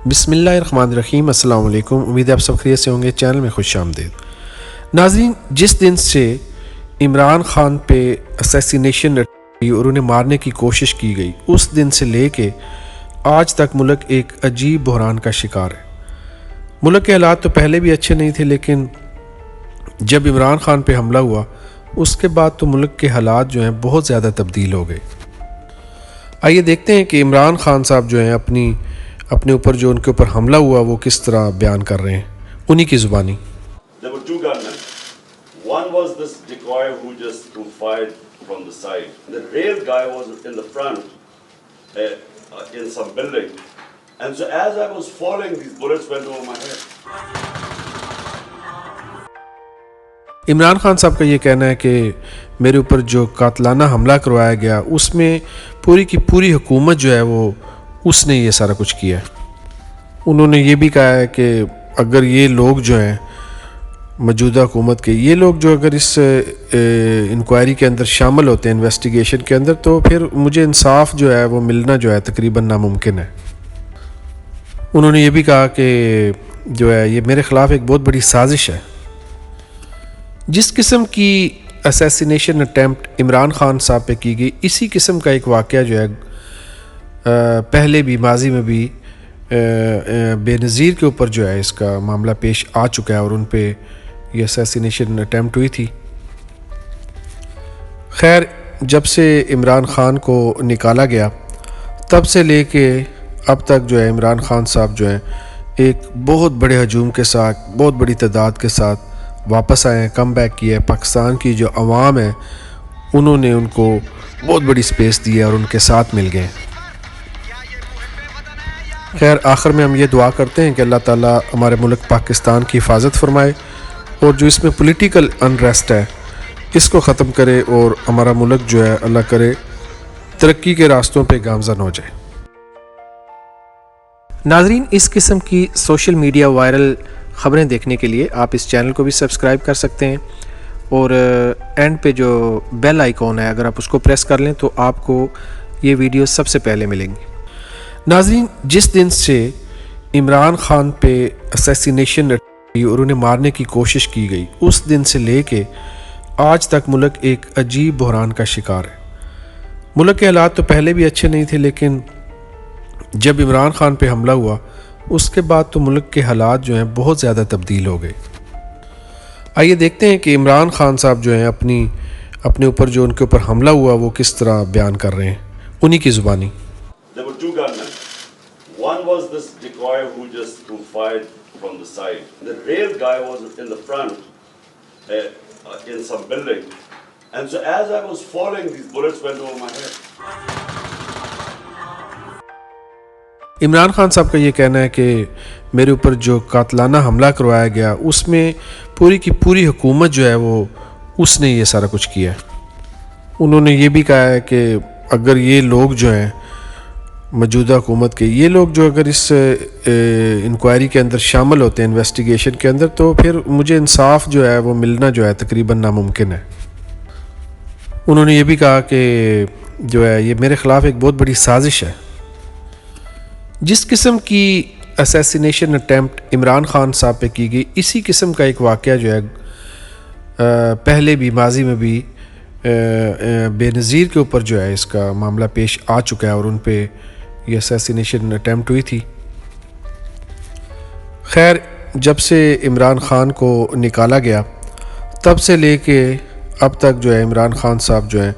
بسم اللہ الرحمن الرحیم۔ السلام علیکم، امید ہے آپ سب خیریت سے ہوں گے۔ چینل میں خوش آمدید ناظرین۔ جس دن سے عمران خان پہ اسیسینیشن اور انہیں مارنے کی کوشش کی گئی، اس دن سے لے کے آج تک ملک ایک عجیب بحران کا شکار ہے۔ ملک کے حالات تو پہلے بھی اچھے نہیں تھے، لیکن جب عمران خان پہ حملہ ہوا اس کے بعد تو ملک کے حالات جو ہیں بہت زیادہ تبدیل ہو گئے۔ آئیے دیکھتے ہیں کہ عمران خان صاحب جو ہیں اپنے اوپر جو ان کے اوپر حملہ ہوا وہ کس طرح بیان کر رہے ہیں انہی کی زبانی۔ There were two gunmen. One was this decoy who fired from the side. The real guy was in the front in some building. And so as I was falling, these bullets went over my head. Imran Khan صاحب کا یہ کہنا ہے کہ میرے اوپر جو قاتلانہ حملہ کروایا گیا اس میں پوری کی پوری حکومت جو ہے وہ اس نے یہ سارا کچھ کیا ہے۔ انہوں نے یہ بھی کہا ہے کہ اگر یہ لوگ جو ہیں موجودہ حکومت کے یہ لوگ جو اگر اس انکوائری کے اندر شامل ہوتے ہیں، انویسٹیگیشن کے اندر، تو پھر مجھے انصاف جو ہے وہ ملنا جو ہے تقریباً ناممکن ہے۔ انہوں نے یہ بھی کہا کہ جو ہے یہ میرے خلاف ایک بہت بڑی سازش ہے۔ جس قسم کی اسیسینیشن اٹیمپٹ عمران خان صاحب پہ کی گئی، اسی قسم کا ایک واقعہ جو ہے پہلے بھی ماضی میں بھی بے نظیر کے اوپر جو ہے اس کا معاملہ پیش آ چکا ہے اور ان پہ یہ اسیسینیشن اٹیمپٹ ہوئی تھی۔ خیر، جب سے عمران خان کو نکالا گیا تب سے لے کے اب تک جو ہے عمران خان صاحب جو ہیں ایک بہت بڑے ہجوم کے ساتھ، بہت بڑی تعداد کے ساتھ واپس آئے ہیں، کم بیک کیا ہے۔ پاکستان کی جو عوام ہے انہوں نے ان کو بہت بڑی سپیس دی ہے اور ان کے ساتھ مل گئے۔ خیر، آخر میں ہم یہ دعا کرتے ہیں کہ اللہ تعالیٰ ہمارے ملک پاکستان کی حفاظت فرمائے اور جو اس میں پولیٹیکل انریسٹ ہے اس کو ختم کرے اور ہمارا ملک جو ہے اللہ کرے ترقی کے راستوں پہ گامزن ہو جائے۔ ناظرین، اس قسم کی سوشل میڈیا وائرل خبریں دیکھنے کے لیے آپ اس چینل کو بھی سبسکرائب کر سکتے ہیں اور اینڈ پہ جو بیل آئیکن ہے اگر آپ اس کو پریس کر لیں تو آپ کو یہ ویڈیو سب سے پہلے ملیں گی۔ ناظرین، جس دن سے عمران خان پہ اسیسینیشن اور انہیں مارنے کی کوشش کی گئی اس دن سے لے کے آج تک ملک ایک عجیب بحران کا شکار ہے۔ ملک کے حالات تو پہلے بھی اچھے نہیں تھے، لیکن جب عمران خان پہ حملہ ہوا اس کے بعد تو ملک کے حالات جو ہیں بہت زیادہ تبدیل ہو گئے۔ آئیے دیکھتے ہیں کہ عمران خان صاحب جو ہیں اپنے اوپر جو ان کے اوپر حملہ ہوا وہ کس طرح بیان کر رہے ہیں انہی کی زبانی۔ There were two gunmen. One was this decoy who fired from the side. The real guy was in the front in some building. And so as I was falling, these bullets went over my head. Imran Khan صاحب کا یہ کہنا ہے کہ میرے اوپر جو قاتلانہ حملہ کروایا گیا اس میں پوری کی پوری حکومت جو ہے وہ اس نے یہ سارا کچھ کیا ہے۔ انہوں نے یہ بھی کہا ہے کہ اگر یہ لوگ جو ہیں موجودہ حکومت کے یہ لوگ جو اگر اس انکوائری کے اندر شامل ہوتے ہیں، انویسٹیگیشن کے اندر، تو پھر مجھے انصاف جو ہے وہ ملنا جو ہے تقریباً ناممکن ہے۔ انہوں نے یہ بھی کہا کہ جو ہے یہ میرے خلاف ایک بہت بڑی سازش ہے۔ جس قسم کی اسیسینیشن اٹیمپٹ عمران خان صاحب پہ کی گئی، اسی قسم کا ایک واقعہ جو ہے پہلے بھی ماضی میں بھی بے نظیر کے اوپر جو ہے اس کا معاملہ پیش آ چکا ہے اور ان پہ یہ اسیسینیشن اٹیمپٹ ہوئی تھی۔ خیر، جب سے عمران خان کو نکالا گیا تب سے لے کے اب تک جو ہے عمران خان صاحب جو ہیں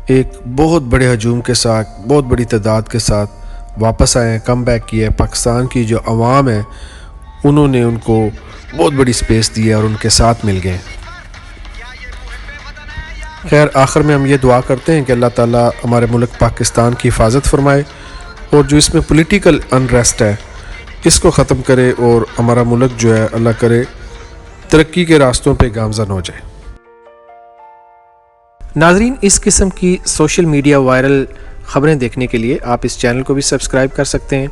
ایک بہت بڑے ہجوم کے ساتھ، بہت بڑی تعداد کے ساتھ واپس آئے ہیں، کم بیک کیا ہے۔ پاکستان کی جو عوام ہے انہوں نے ان کو بہت بڑی سپیس دی ہے اور ان کے ساتھ مل گئے۔ خیر، آخر میں ہم یہ دعا کرتے ہیں کہ اللہ تعالیٰ ہمارے ملک پاکستان کی حفاظت فرمائے اور جو اس میں پولیٹیکل انریسٹ ہے اس کو ختم کرے اور ہمارا ملک جو ہے اللہ کرے ترقی کے راستوں پہ گامزن ہو جائے۔ ناظرین، اس قسم کی سوشل میڈیا وائرل خبریں دیکھنے کے لیے آپ اس چینل کو بھی سبسکرائب کر سکتے ہیں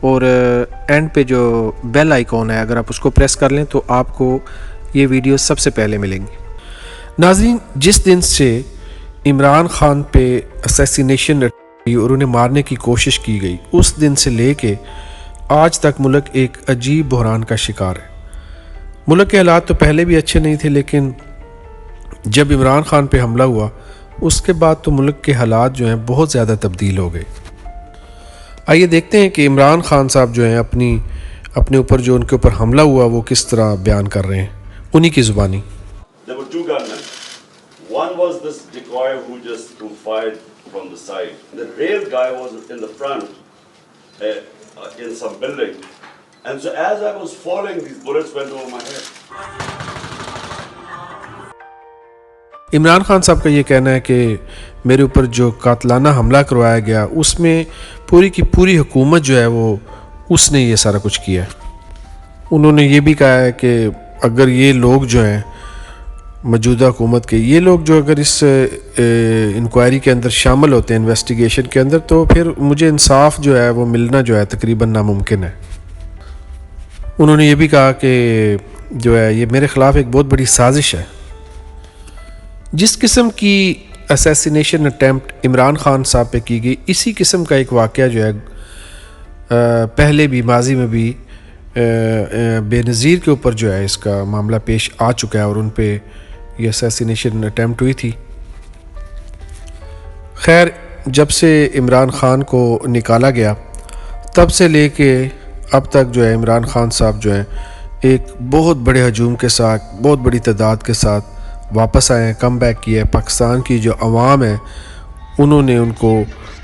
اور اینڈ پہ جو بیل آئیکن ہے اگر آپ اس کو پریس کر لیں تو آپ کو یہ ویڈیو سب سے پہلے ملیں گی۔ ناظرین، جس دن سے عمران خان پہ اسیسینیشن اور انہیں مارنے کی کوشش کی گئی اس دن سے لے کے آج تک ملک ایک عجیب بحران کا شکار ہے۔ ملک کے حالات تو پہلے بھی اچھے نہیں تھے، لیکن جب عمران خان پہ حملہ ہوا اس کے بعد تو ملک کے حالات جو ہیں بہت زیادہ تبدیل ہو گئے۔ آئیے دیکھتے ہیں کہ عمران خان صاحب جو ہیں اپنے اوپر جو ان کے اوپر حملہ ہوا وہ کس طرح بیان کر رہے ہیں انہی کی زبانی۔ There were two gunmen. One was this decoy who fired from the side. The real guy was in the front in some building. And so as I was falling, these bullets went over my head. Imran Khan صاحب کا یہ کہنا ہے کہ میرے اوپر جو قاتلانہ حملہ کروایا گیا اس میں پوری کی پوری حکومت جو ہے وہ اس نے یہ سارا کچھ کیا ہے۔ انہوں نے یہ بھی کہا ہے کہ اگر یہ لوگ جو ہیں موجودہ حکومت کے یہ لوگ جو اگر اس انکوائری کے اندر شامل ہوتے ہیں انویسٹیگیشن کے اندر تو پھر مجھے انصاف جو ہے وہ ملنا جو ہے تقریباً ناممکن ہے۔ انہوں نے یہ بھی کہا کہ جو ہے یہ میرے خلاف ایک بہت بڑی سازش ہے۔ جس قسم کی اسیسینیشن اٹیمپٹ عمران خان صاحب پہ کی گئی اسی قسم کا ایک واقعہ جو ہے پہلے بھی ماضی میں بھی بے نظیر کے اوپر جو ہے اس کا معاملہ پیش آ چکا ہے اور ان پہ یہ اسیسینیشن اٹیمپٹ ہوئی تھی۔ خیر جب سے عمران خان کو نکالا گیا تب سے لے کے اب تک جو ہے عمران خان صاحب جو ہیں ایک بہت بڑے ہجوم کے ساتھ بہت بڑی تعداد کے ساتھ واپس آئے ہیں، کم بیک کیا ہے۔ پاکستان کی جو عوام ہے انہوں نے ان کو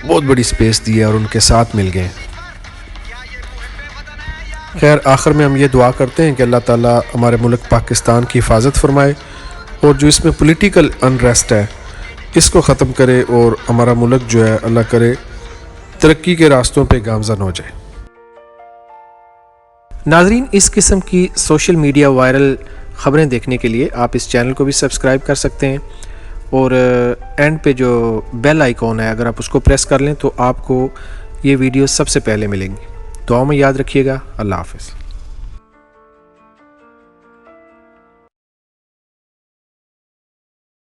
بہت بڑی سپیس دی ہے اور ان کے ساتھ مل گئے۔ خیر آخر میں ہم یہ دعا کرتے ہیں کہ اللہ تعالیٰ ہمارے ملک پاکستان کی حفاظت فرمائے اور جو اس میں پولیٹیکل انریسٹ ہے اس کو ختم کرے اور ہمارا ملک جو ہے اللہ کرے ترقی کے راستوں پہ گامزن ہو جائے۔ ناظرین اس قسم کی سوشل میڈیا وائرل خبریں دیکھنے کے لیے آپ اس چینل کو بھی سبسکرائب کر سکتے ہیں اور اینڈ پہ جو بیل آئیکن ہے اگر آپ اس کو پریس کر لیں تو آپ کو یہ ویڈیو سب سے پہلے ملیں گی۔ دعاؤں میں یاد رکھیے گا۔ اللہ حافظ۔